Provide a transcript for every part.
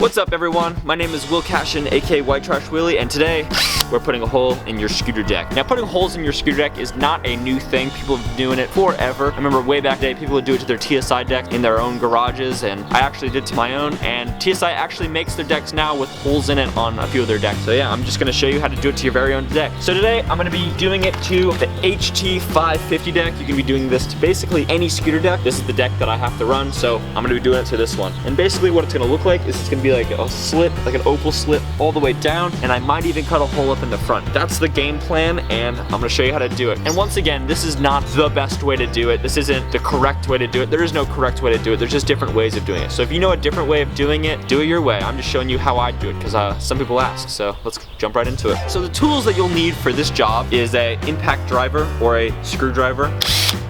What's up everyone? My name is Will Cashin, aka White Trash Willie, and today we're putting a hole in your scooter deck. Now putting holes in your scooter deck is not a new thing. People have been doing it forever. I remember way back in the day, people would do it to their TSI deck in their own garages, and I actually did to my own, and TSI actually makes their decks now with holes in it on a few of their decks. So yeah, I'm just gonna show you how to do it to your very own deck. So today, I'm gonna be doing it to the HT550 deck. You can be doing this to basically any scooter deck. This is the deck that I have to run, so I'm gonna be doing it to this one. And basically what it's gonna look like is it's gonna be like a slit, like an oval slit all the way down, and I might even cut a hole up in the front. That's the game plan, and I'm gonna show you how to do it. And once again, this is not the best way to do it. This isn't the correct way to do it. There is no correct way to do it. There's just different ways of doing it. So if you know a different way of doing it, do it your way. I'm just showing you how I do it, because some people ask, so let's jump right into it. So the tools that you'll need for this job is a impact driver or a screwdriver.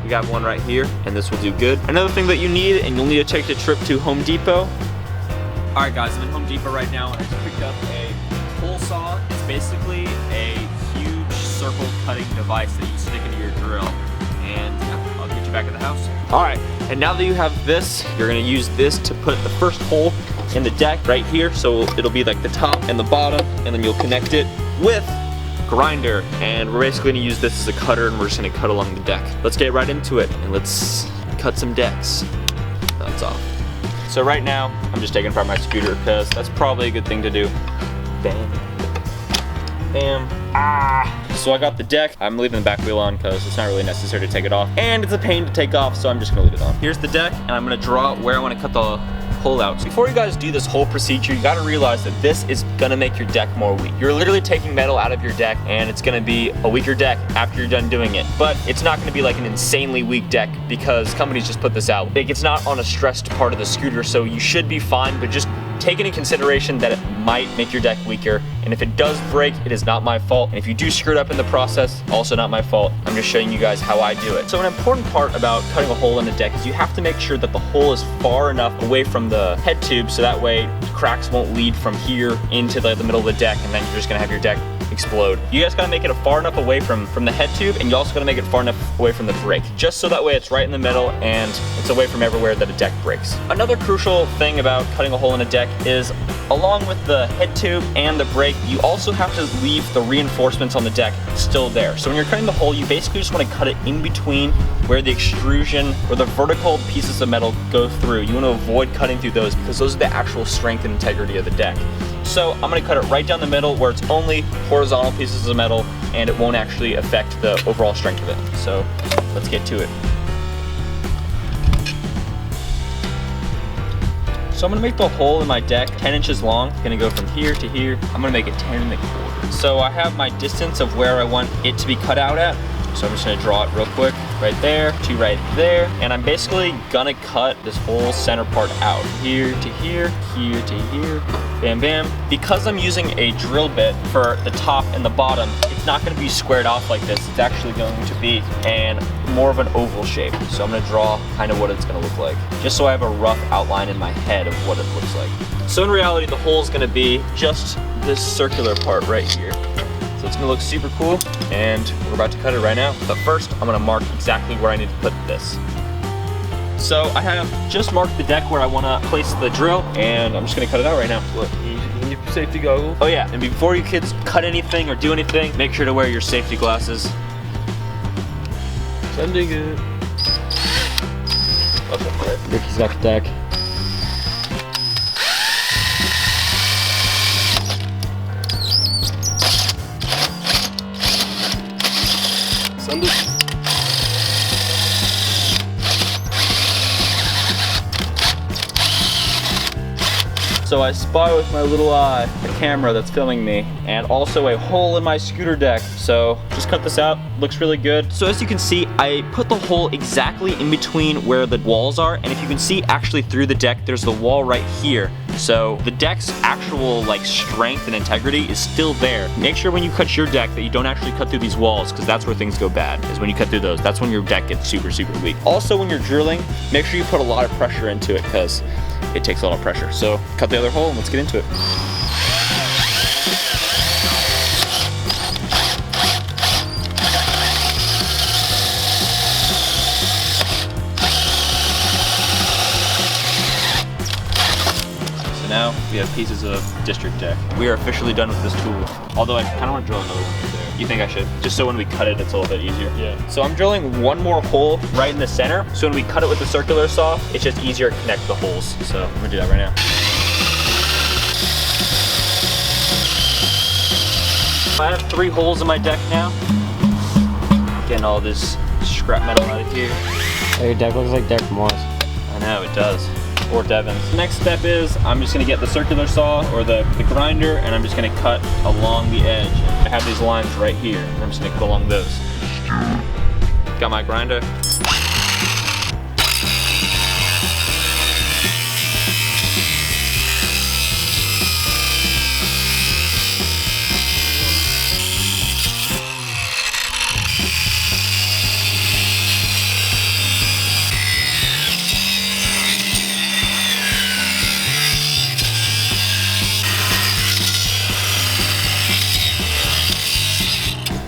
We got one right here, and this will do good. Another thing that you need, and you'll need to take the trip to Home Depot. All right guys, I'm in Home Depot right now, and I just picked up a hole saw. It's basically a huge circle cutting device that you stick into your drill. And yeah, I'll get you back at the house. All right, and now that you have this, you're gonna use this to put the first hole in the deck right here. So it'll be like the top and the bottom, and then you'll connect it with grinder. And we're basically gonna use this as a cutter, and we're just gonna cut along the deck. Let's get right into it, and let's cut some decks. That's off. So right now, I'm just taking apart my scooter because that's probably a good thing to do. Bam. Bam. Ah. So I got the deck. I'm leaving the back wheel on because it's not really necessary to take it off. And it's a pain to take off, so I'm just gonna leave it on. Here's the deck, and I'm gonna draw where I wanna cut the hole out. So before you guys do this whole procedure, you gotta realize that this is gonna make your deck more weak. You're literally taking metal out of your deck, and it's gonna be a weaker deck after you're done doing it. But it's not gonna be like an insanely weak deck because companies just put this out. Like, it's not on a stressed part of the scooter, so you should be fine, but just take into consideration that it might make your deck weaker, and if it does break, it is not my fault. And if you do screw it up in the process, also not my fault. I'm just showing you guys how I do it. So an important part about cutting a hole in a deck is you have to make sure that the hole is far enough away from the head tube so that way cracks won't lead from here into the middle of the deck, and then you're just gonna have your deck explode. You guys gotta make it far enough away from the head tube, and you also gotta make it far enough away from the break, just so that way it's right in the middle and it's away from everywhere that a deck breaks. Another crucial thing about cutting a hole in a deck is, along with the head tube and the break, you also have to leave the reinforcements on the deck still there. So when you're cutting the hole, you basically just want to cut it in between where the extrusion or the vertical pieces of metal go through. You want to avoid cutting through those because those are the actual strength and integrity of the deck. So I'm going to cut it right down the middle where it's only horizontal pieces of metal, and it won't actually affect the overall strength of it. So let's get to it. So I'm gonna make the hole in my deck 10 inches long. It's gonna go from here to here. I'm gonna make it 10 1/4. So I have my distance of where I want it to be cut out at. So I'm just gonna draw it real quick, right there to right there. And I'm basically gonna cut this whole center part out. Here to here, here to here, bam, bam. Because I'm using a drill bit for the top and the bottom, it's not gonna be squared off like this. It's actually going to be more of an oval shape. So I'm gonna draw kind of what it's gonna look like, just so I have a rough outline in my head of what it looks like. So in reality, the hole is gonna be just this circular part right here. So it's gonna look super cool, and we're about to cut it right now. But first, I'm gonna mark exactly where I need to put this. So I have just marked the deck where I wanna place the drill, and I'm just gonna cut it out right now. Look, you need your safety goggles. Oh yeah, and before you kids cut anything or do anything, make sure to wear your safety glasses. Sounding good. Okay, Ricky's got the deck. So I spy with my little eye a camera that's filming me, and also a hole in my scooter deck. So just cut this out, looks really good. So as you can see, I put the hole exactly in between where the walls are, and if you can see actually through the deck, there's the wall right here. So the deck's actual strength and integrity is still there. Make sure when you cut your deck that you don't actually cut through these walls, because that's where things go bad, is when you cut through those. That's when your deck gets super, super weak. Also, when you're drilling, make sure you put a lot of pressure into it, because it takes a lot of pressure. So cut the other hole and let's get into it. So now we have pieces of district deck. We are officially done with this tool. Although I kind of want to drill another one right there. You think I should? Just so when we cut it, it's a little bit easier. Yeah. So I'm drilling one more hole right in the center. So when we cut it with the circular saw, it's just easier to connect the holes. So I'm gonna do that right now. I have 3 holes in my deck now. Getting all this scrap metal out of here. Your deck looks like Derek Morris. I know, it does. Or Devin's. The next step is I'm just gonna get the circular saw or the grinder, and I'm just gonna cut along the edge. I have these lines right here, and I'm just gonna cut along those. Got my grinder.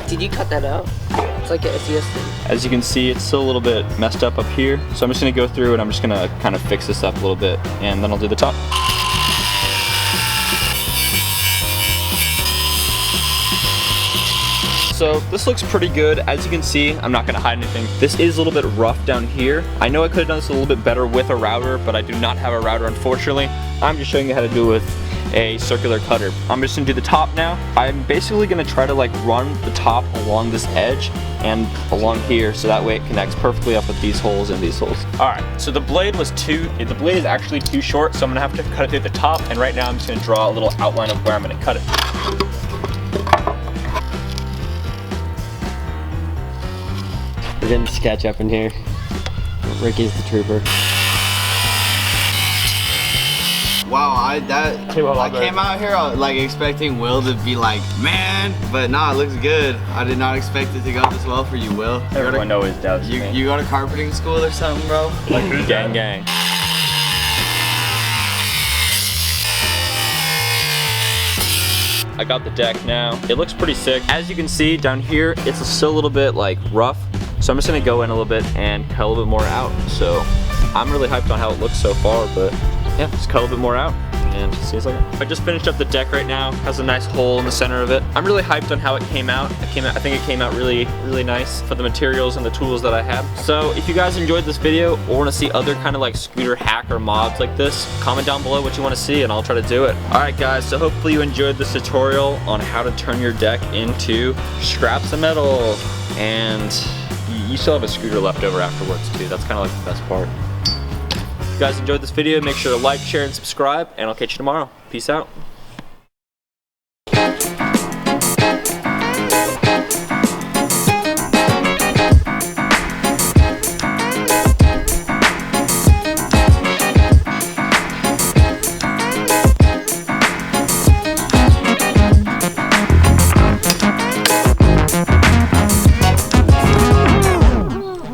Did you cut that out? It's like an SES thing. As you can see, it's still a little bit messed up here. So I'm just gonna go through and I'm just gonna kind of fix this up a little bit, and then I'll do the top. So this looks pretty good. As you can see, I'm not gonna hide anything. This is a little bit rough down here. I know I could have done this a little bit better with a router, but I do not have a router, unfortunately. I'm just showing you how to do it with a circular cutter. I'm just gonna do the top now. I'm basically gonna try to like run the top along this edge and along here, so that way it connects perfectly up with these holes and these holes. All right, so the blade is actually too short, so I'm gonna have to cut it through the top, and right now I'm just gonna draw a little outline of where I'm gonna cut it. We're getting sketch up in here. Ricky's the trooper. Wow, I came out here like expecting Will to be like, man, but nah, it looks good. I did not expect it to go this well for you, Will. Everyone always doubts me. You go to carpeting school or something, bro? Like gang gang. I got the deck now. It looks pretty sick. As you can see down here, it's still a little bit like rough. So I'm just gonna go in a little bit and cut a little bit more out. So I'm really hyped on how it looks so far, but yeah, just cut a little bit more out and see it's like I just finished up the deck right now. Has a nice hole in the center of it. I'm really hyped on how it came out. I think it came out really nice for the materials and the tools that I have. So if you guys enjoyed this video or want to see other kind of like scooter hack or mods like this, comment down below what you want to see and I'll try to do it. Alright guys, so hopefully you enjoyed this tutorial on how to turn your deck into scraps of metal, and you still have a scooter left over afterwards too. That's kind of like the best part. If you guys enjoyed this video, make sure to like, share, and subscribe, and I'll catch you tomorrow. Peace out.